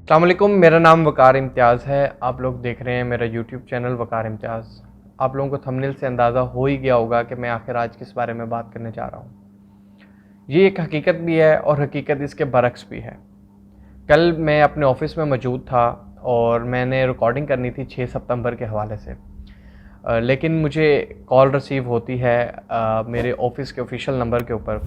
अस्सलाम वालेकुम, मेरा नाम वकार इम्तियाज़ है। आप लोग देख रहे हैं मेरा यूट्यूब चैनल वकार इम्तियाज़। आप लोगों को थंबनेल से अंदाज़ा हो ही गया होगा कि मैं आखिर आज किस बारे में बात करने जा रहा हूँ। ये एक हकीकत भी है और हकीकत इसके बरक्स भी है। कल मैं अपने ऑफ़िस में मौजूद था और मैंने रिकॉर्डिंग करनी थी 6 सितंबर के हवाले से। लेकिन मुझे कॉल रिसीव होती है मेरे ऑफ़िस के ऑफ़िशियल नंबर के ऊपर,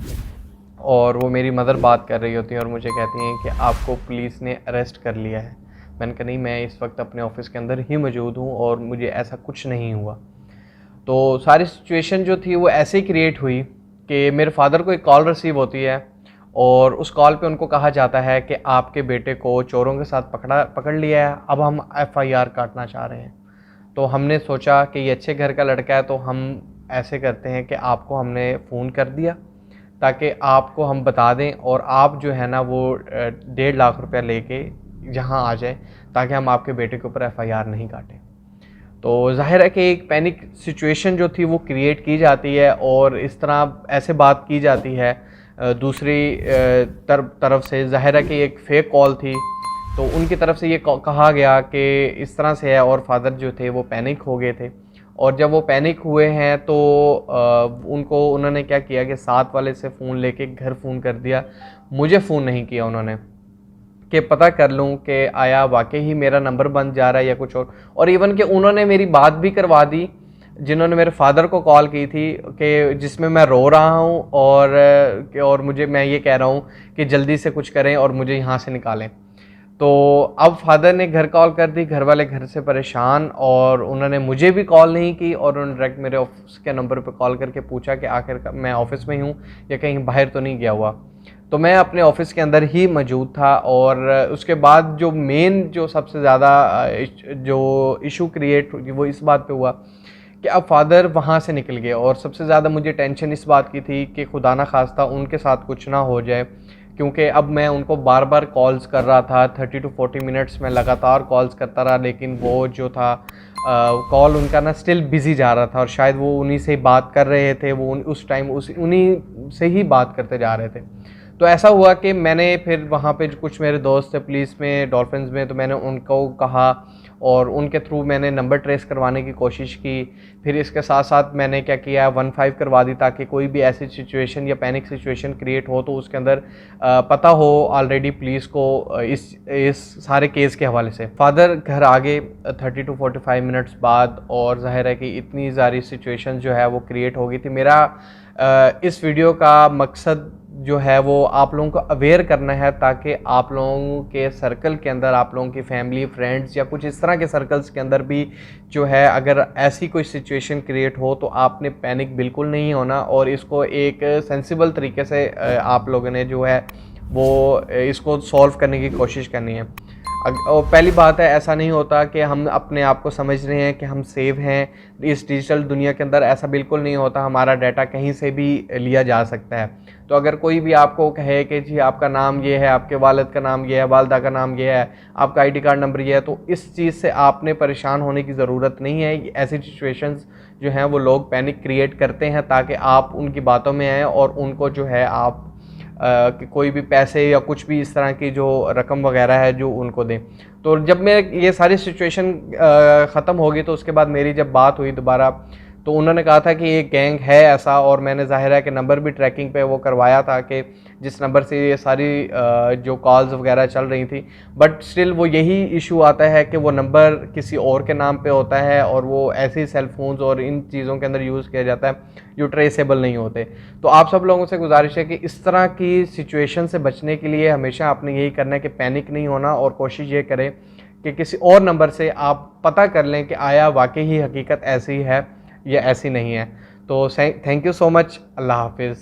और वो मेरी मदर बात कर रही होती हैं और मुझे कहती हैं कि आपको पुलिस ने अरेस्ट कर लिया है। मैंने कहा नहीं, मैं इस वक्त अपने ऑफ़िस के अंदर ही मौजूद हूँ और मुझे ऐसा कुछ नहीं हुआ। तो सारी सिचुएशन जो थी वो ऐसे ही क्रिएट हुई कि मेरे फादर को एक कॉल रिसीव होती है और उस कॉल पे उनको कहा जाता है कि आपके बेटे को चोरों के साथ पकड़ लिया है, अब हम एफआईआर काटना चाह रहे हैं। तो हमने सोचा कि ये अच्छे घर का लड़का है, तो हम ऐसे करते हैं कि आपको हमने फ़ोन कर दिया ताकि आपको हम बता दें और आप जो है ना वो 1.5 लाख रुपया लेके यहाँ आ जाए ताकि हम आपके बेटे के ऊपर एफआईआर नहीं काटें। तो ज़ाहिर है कि एक पैनिक सिचुएशन जो थी वो क्रिएट की जाती है और इस तरह ऐसे बात की जाती है। दूसरी तरफ से ज़ाहिर है कि एक फ़ेक कॉल थी, तो उनकी तरफ से ये कहा गया कि इस तरह से है, और फादर जो थे वो पैनिक हो गए थे। और जब वो पैनिक हुए हैं तो उन्होंने क्या किया कि साथ वाले से फ़ोन लेके घर फ़ोन कर दिया। मुझे फ़ोन नहीं किया उन्होंने कि पता कर लूँ कि आया वाकई ही मेरा नंबर बंद जा रहा है या कुछ और इवन कि उन्होंने मेरी बात भी करवा दी, जिन्होंने मेरे फादर को कॉल की थी कि जिसमें मैं रो रहा हूँ और मैं ये कह रहा हूँ कि जल्दी से कुछ करें और मुझे यहाँ से निकालें। तो अब फादर ने घर कॉल कर दी, घर वाले घर से परेशान, और उन्होंने मुझे भी कॉल नहीं की और उन्होंने डायरेक्ट मेरे ऑफिस के नंबर पर कॉल करके पूछा कि आखिर मैं ऑफिस में ही हूँ या कहीं बाहर तो नहीं गया हुआ। तो मैं अपने ऑफिस के अंदर ही मौजूद था, और उसके बाद जो सबसे ज़्यादा जो इशू क्रिएट हुई वो इस बात पे हुआ कि अब फादर वहाँ से निकल गए, और सबसे ज़्यादा मुझे टेंशन इस बात की थी कि खुदा ना खास्ता उनके साथ कुछ ना हो जाए, क्योंकि अब मैं उनको बार बार कॉल्स कर रहा था। 30 to 40 मिनट्स में लगातार कॉल्स करता रहा, लेकिन वो जो था कॉल उनका ना स्टिल बिज़ी जा रहा था, और शायद वो उन्हीं से बात कर रहे थे, वो उस टाइम उन्हीं से ही बात करते जा रहे थे। तो ऐसा हुआ कि मैंने फिर वहाँ पे कुछ मेरे दोस्त थे पुलिस में, डॉल्फिन्स में, तो मैंने उनको कहा और उनके थ्रू मैंने नंबर ट्रेस करवाने की कोशिश की। फिर इसके साथ साथ मैंने क्या किया, 15 करवा दी ताकि कोई भी ऐसी सिचुएशन या पैनिक सिचुएशन क्रिएट हो तो उसके अंदर पता हो ऑलरेडी पुलिस को इस सारे केस के हवाले से। फादर घर आ गए 30 to 45 मिनट्स बाद, और जाहिर है कि इतनी सारी सिचुएशन जो है वो क्रिएट हो गई थी। मेरा इस वीडियो का मकसद जो है वो आप लोगों को अवेयर करना है ताकि आप लोगों के सर्कल के अंदर, आप लोगों की फैमिली, फ्रेंड्स या कुछ इस तरह के सर्कल्स के अंदर भी जो है अगर ऐसी कोई सिचुएशन क्रिएट हो तो आपने पैनिक बिल्कुल नहीं होना, और इसको एक सेंसिबल तरीके से आप लोगों ने जो है वो इसको सॉल्व करने की कोशिश करनी है। और पहली बात है, ऐसा नहीं होता कि हम अपने आप को समझ रहे हैं कि हम सेव हैं इस डिजिटल दुनिया के अंदर, ऐसा बिल्कुल नहीं होता। हमारा डाटा कहीं से भी लिया जा सकता है। तो अगर कोई भी आपको कहे कि जी आपका नाम ये है, आपके वालिद का नाम ये है, वालदा का नाम ये है, आपका आईडी कार्ड नंबर ये है, तो इस चीज़ से आपने परेशान होने की ज़रूरत नहीं है। ऐसी सिचुएशंस जो हैं वो लोग पैनिक क्रिएट करते हैं ताकि आप उनकी बातों में आएँ और उनको जो है आप कि कोई भी पैसे या कुछ भी इस तरह की जो रकम वगैरह है जो उनको दें। तो जब मैं ये सारी सिचुएशन ख़त्म हो गई तो उसके बाद मेरी जब बात हुई दोबारा, तो उन्होंने कहा था कि ये गैंग है ऐसा, और मैंने ज़ाहिर है कि नंबर भी ट्रैकिंग पे वो करवाया था कि जिस नंबर से ये सारी जो कॉल्स वगैरह चल रही थी। बट स्टिल वो यही इशू आता है कि वो नंबर किसी और के नाम पे होता है और वो ऐसे ही सेलफोन्स और इन चीज़ों के अंदर यूज़ किया जाता है जो ट्रेसेबल नहीं होते। तो आप सब लोगों से गुजारिश है कि इस तरह की सिचुएशन से बचने के लिए हमेशा आपने यही करना है कि पैनिक नहीं होना, और कोशिश ये करें कि किसी और नंबर से आप पता कर लें कि आया वाकई ही हकीकत ऐसी है या ऐसी नहीं है। तो थैंक यू सो मच। अल्लाह हाफिज़।